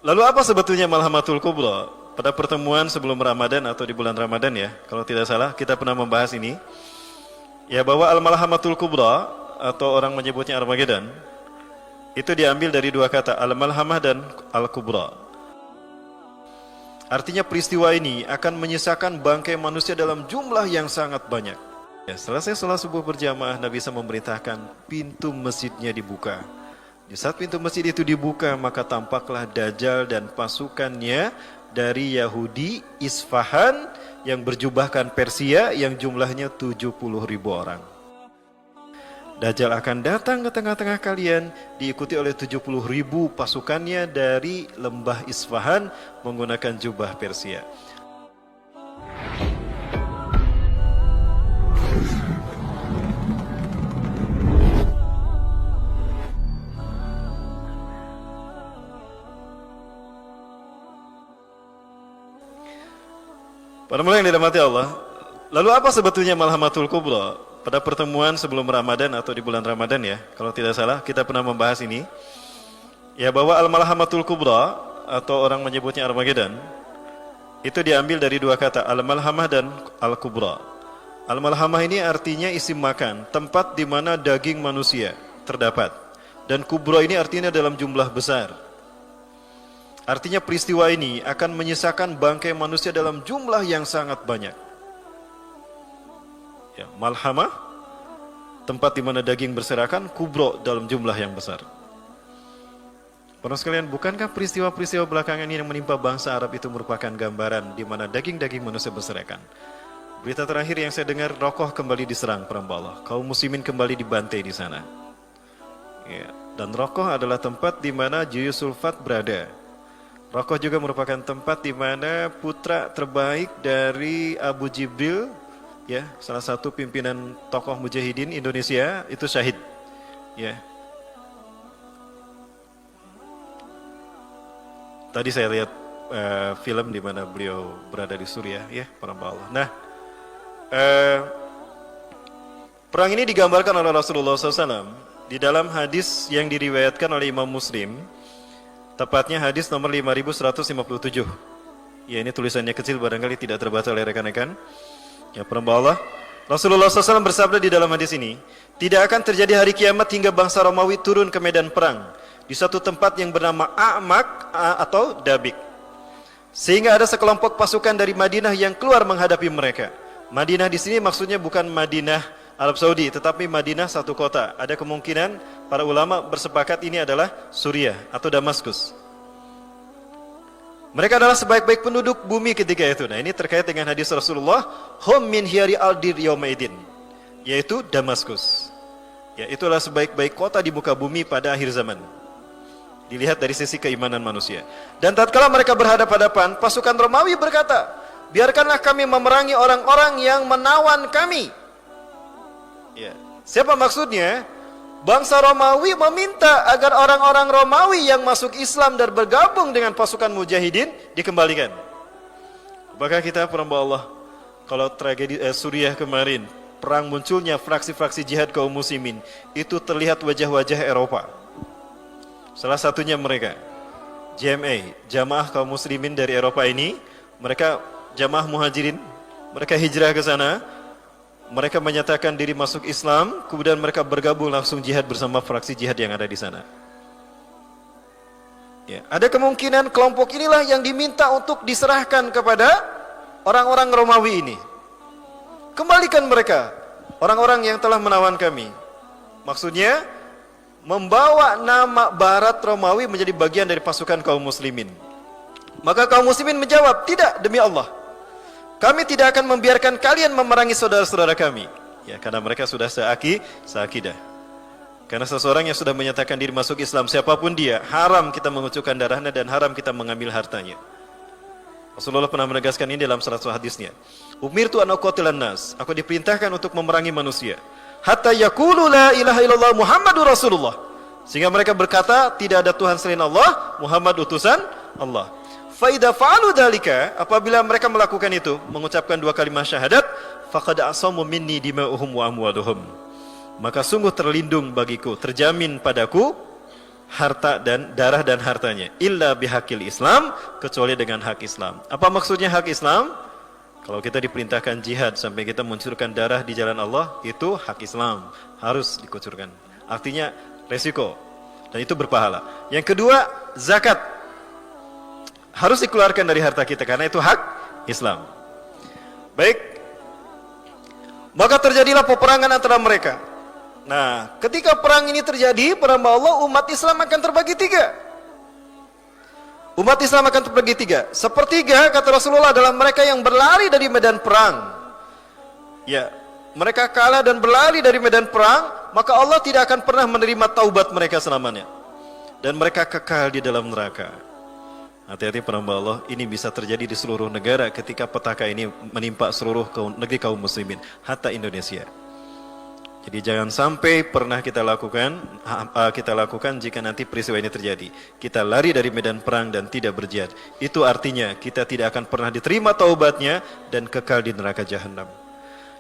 Lalu apa sebetulnya Malhamatul Kubra? Pada pertemuan sebelum Ramadan atau di bulan Ramadan ya, kalau tidak salah kita pernah membahas ini. Ya, bahwa Al-Malhamatul Kubra atau orang menyebutnya Armageddon itu diambil dari dua kata, Al-Malhamah dan Al-Kubra. Artinya peristiwa ini akan menyisakan bangkai manusia dalam jumlah yang sangat banyak. Ya, selesai sholat subuh berjamaah, Nabi SAW memerintahkan pintu masjidnya dibuka. Di saat pintu masjid itu dibuka, maka tampaklah Dajjal dan pasukannya dari Yahudi Isfahan yang berjubahkan Persia yang jumlahnya 70.000 orang. Dajjal akan datang ke tengah-tengah kalian diikuti oleh 70.000 pasukannya dari lembah Isfahan menggunakan jubah Persia. Para mulai yang dirahmati Allah, lalu apa sebetulnya Malhamatul Kubra? Pada pertemuan sebelum Ramadan atau di bulan Ramadan ya, kalau tidak salah kita pernah membahas ini. Ya, bahwa Al-Malhamatul Kubra atau orang menyebutnya Armageddon itu diambil dari dua kata, Al-Malhamah dan Al-Kubra. Al-Malhamah ini artinya isim makan, tempat di mana daging manusia terdapat. Dan Kubra ini artinya dalam jumlah besar. Artinya peristiwa ini akan menyisakan bangkai manusia dalam jumlah yang sangat banyak. Ya, Malhamah, tempat di mana daging berserakan, Kubra dalam jumlah yang besar. Para sekalian, bukankah peristiwa-peristiwa belakangan ini yang menimpa bangsa Arab itu merupakan gambaran di mana daging-daging manusia berserakan? Berita terakhir yang saya dengar, Rokoh kembali diserang peramba Allah. Kaum muslimin kembali dibantai di sana. Ya, dan Rokoh adalah tempat di mana Juyusulfat berada. Rokoh juga merupakan tempat di mana putra terbaik dari Abu Jibril, ya, salah satu pimpinan tokoh mujahidin Indonesia itu syahid. Ya. Tadi saya lihat film di mana beliau berada di Suriah, ya, peramba Allah. Nah, perang ini digambarkan oleh Rasulullah SAW di dalam hadis yang diriwayatkan oleh Imam Muslim. Tepatnya hadis nomor 5157. Ya, ini tulisannya kecil barangkali tidak terbaca oleh rekan-rekan. Ya, peramba Allah. Rasulullah SAW bersabda di dalam hadis ini, tidak akan terjadi hari kiamat hingga bangsa Romawi turun ke medan perang di suatu tempat yang bernama A'mak atau Dabik. Sehingga ada sekelompok pasukan dari Madinah yang keluar menghadapi mereka. Madinah di sini maksudnya bukan Madinah Arab Saudi, tetapi Madinah satu kota. Ada kemungkinan para ulama bersepakat ini adalah Suriah atau Damaskus. Mereka adalah sebaik-baik penduduk bumi ketika itu. Nah, ini terkait dengan hadis Rasulullah, hum min hiyari al-dir yaumaidin, yaitu Damaskus. Ya, itulah sebaik-baik kota di muka bumi pada akhir zaman. Dilihat dari sisi keimanan manusia. Dan tatkala mereka berhadapan-hadapan, pasukan Romawi berkata, biarkanlah kami memerangi orang-orang yang menawan kami. Ya. Siapa maksudnya? Bangsa Romawi meminta agar orang-orang Romawi yang masuk Islam dan bergabung dengan pasukan mujahidin dikembalikan. Apakah kita peramba Allah, kalau tragedi Suriah kemarin, perang munculnya fraksi-fraksi jihad kaum muslimin, itu terlihat wajah-wajah Eropa. Salah satunya mereka, JMA, Jamaah Kaum Muslimin dari Eropa ini, mereka jamaah muhajirin, mereka hijrah ke sana. Mereka menyatakan diri masuk Islam, kemudian mereka bergabung langsung jihad bersama fraksi jihad yang ada di sana. Ya, ada kemungkinan kelompok inilah yang diminta untuk diserahkan kepada orang-orang Romawi ini. Kembalikan mereka, orang-orang yang telah menawan kami. Maksudnya, membawa nama Barat Romawi menjadi bagian dari pasukan kaum muslimin. Maka kaum muslimin menjawab, tidak, demi Allah, kami tidak akan membiarkan kalian memerangi saudara-saudara kami. Ya, karena mereka sudah seakidah. Karena seseorang yang sudah menyatakan diri masuk Islam, siapapun dia, haram kita mengucurkan darahnya dan haram kita mengambil hartanya. Rasulullah pernah menegaskan ini dalam salah satu hadisnya. Umirtu an uqatilan nas, aku diperintahkan untuk memerangi manusia. Hatta yaqulu la ilaha illallah Muhammadur Rasulullah. Sehingga mereka berkata, tidak ada Tuhan selain Allah, Muhammad utusan Allah. Faida fa'alu dalika, apabila mereka melakukan itu, mengucapkan dua kalimat syahadat, faqad asamu minni dima'uhum wa amwaluhum. Maka sungguh terlindung bagiku, terjamin padaku harta dan darah dan hartanya illa bihaqil Islam, kecuali dengan hak Islam. Apa maksudnya hak Islam? Kalau kita diperintahkan jihad sampai kita mengucurkan darah di jalan Allah, itu hak Islam, harus dikucurkan. Artinya resiko, dan itu berpahala. Yang kedua, zakat harus dikeluarkan dari harta kita karena itu hak Islam. Baik, maka terjadilah peperangan antara mereka. Nah, ketika perang ini terjadi, para hamba Allah, umat Islam akan terbagi tiga. Umat Islam akan terbagi tiga. Sepertiga, kata Rasulullah, adalah mereka yang berlari dari medan perang. Ya, mereka kalah dan berlari dari medan perang, maka Allah tidak akan pernah menerima taubat mereka selamanya. Dan mereka kekal di dalam neraka. Hati-hati para hamba Allah, ini bisa terjadi di seluruh negara ketika petaka ini menimpa seluruh negeri kaum muslimin, hatta Indonesia. Jadi jangan sampai pernah kita lakukan jika nanti peristiwa ini terjadi. Kita lari dari medan perang dan tidak berjihad. Itu artinya kita tidak akan pernah diterima taubatnya dan kekal di neraka jahanam.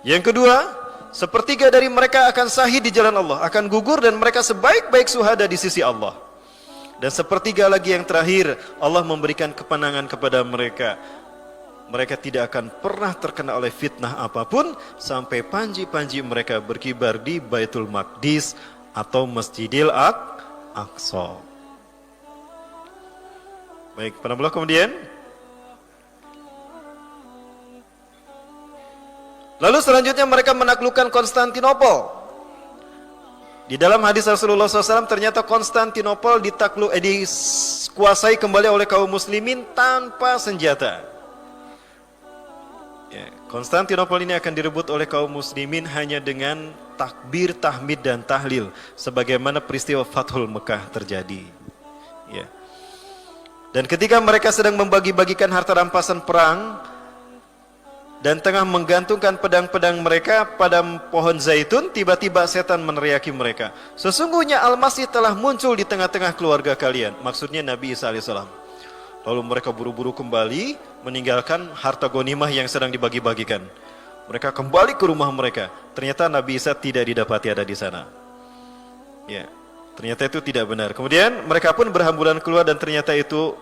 Yang kedua, sepertiga dari mereka akan syahid di jalan Allah, akan gugur dan mereka sebaik-baik syuhada di sisi Allah. Dan sepertiga lagi yang terakhir, Allah memberikan kemenangan kepada mereka. Mereka tidak akan pernah terkena oleh fitnah apapun sampai panji-panji mereka berkibar di Baitul Maqdis atau Masjidil Aqsa. Baik, para hamba kemudian. Lalu selanjutnya mereka menaklukkan Konstantinopel. Di dalam hadis Rasulullah SAW ternyata Konstantinopel dikuasai kembali oleh kaum muslimin tanpa senjata. Ya, Konstantinopel ini akan direbut oleh kaum muslimin hanya dengan takbir, tahmid dan tahlil, sebagaimana peristiwa Fathul Mekah terjadi. Ya. Dan ketika mereka sedang membagi-bagikan harta rampasan perang dan tengah menggantungkan pedang-pedang mereka pada pohon zaitun, tiba-tiba setan meneriaki mereka, "Sesungguhnya Al-Masih telah muncul di tengah-tengah keluarga kalian." Maksudnya Nabi Isa alaihissalam. Lalu mereka buru-buru kembali meninggalkan harta ghanimah yang sedang dibagi-bagikan. Mereka kembali ke rumah mereka. Ternyata Nabi Isa tidak didapati ada di sana. Ya, ternyata itu tidak benar. Kemudian mereka pun berhamburan keluar dan ternyata itu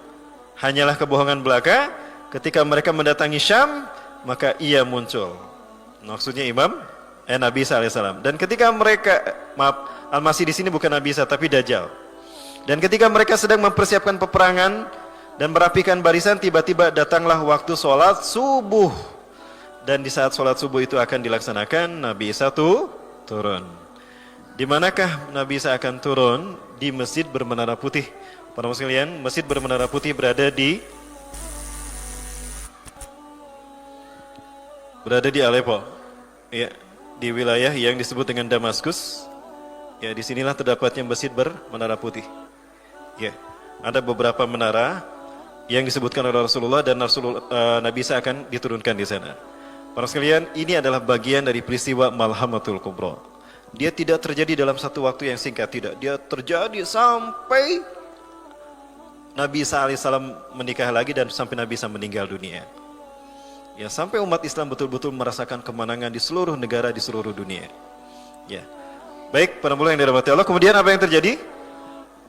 hanyalah kebohongan belaka. Ketika mereka mendatangi Syam, maka ia muncul. Maksudnya Nabi Isa alaihissalam. Dan ketika mereka, Al-Masih di sini bukan Nabi Isa tapi Dajjal. Dan ketika mereka sedang mempersiapkan peperangan dan merapikan barisan, tiba-tiba datanglah waktu sholat subuh. Dan di saat sholat subuh itu akan dilaksanakan, Nabi Isa turun. Di manakah Nabi Isa akan turun? Di Masjid Bermenara Putih. Para muslimin, Masjid Bermenara Putih berada di Aleppo. Ya, di wilayah yang disebut dengan Damaskus. Ya, disinilah terdapatnya Masjid Bermenara Putih. Ya, ada beberapa menara yang disebutkan oleh Rasulullah dan Nabi Isa akan diturunkan di sana. Para sekalian, ini adalah bagian dari peristiwa Malhamatul Kubra. Dia tidak terjadi dalam satu waktu yang singkat, tidak. Dia terjadi sampai Nabi Isa alaihissalam menikah lagi dan sampai Nabi Isa meninggal dunia. Ya, sampai umat Islam betul-betul merasakan kemenangan di seluruh negara di seluruh dunia. Ya. Baik, para hamba yang dirahmati Allah, kemudian apa yang terjadi?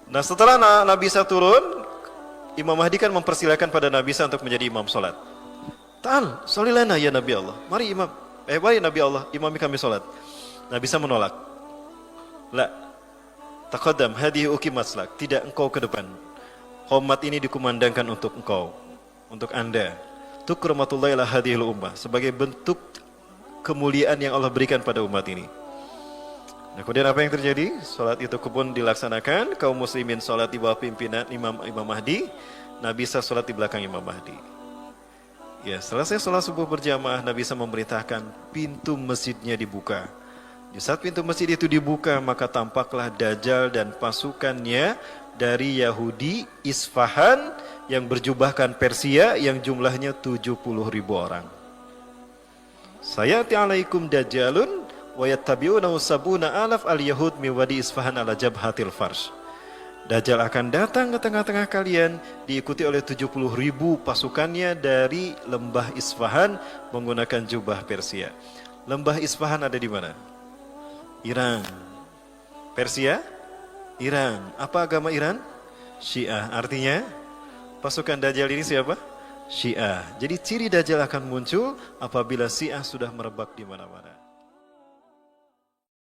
Nah, setelah Nabi Isa turun, Imam Mahdi kan mempersilakan pada Nabi Isa untuk menjadi imam solat. Ta'al, sholilana ya Nabi Allah. Mari Nabi Allah, imami kami solat. Nabi Isa menolak. La, taqaddam hadihi uqimatlak. Tidak, engkau ke depan. Qomat ini dikumandangkan untuk engkau, untuk anda. Tukrumatullahi la hadihil ummah. Sebagai bentuk kemuliaan yang Allah berikan pada umat ini. Nah, kemudian apa yang terjadi? Salat itu pun dilaksanakan, kaum muslimin salat di bawah pimpinan Imam Mahdi, Nabi Isa salat di belakang Imam Mahdi. Ya, selesai salat subuh berjamaah, Nabi Isa memerintahkan pintu masjidnya dibuka. Di saat pintu masjid itu dibuka, maka tampaklah Dajjal dan pasukannya dari Yahudi Isfahan yang berjubahkan Persia yang jumlahnya 70.000 orang. Sayati alaikum dajjalun wa yattabi'unahu sabuna alaf al-yahud min wadi Isfahan ala jabhatil farsh. Dajjal akan datang ke tengah-tengah kalian diikuti oleh 70.000 pasukannya dari lembah Isfahan menggunakan jubah Persia. Lembah Isfahan ada di mana? Iran. Persia Iran. Apa agama Iran? Syiah. Artinya pasukan Dajjal ini siapa? Syiah. Jadi ciri Dajjal akan muncul apabila Syiah sudah merebak di mana-mana.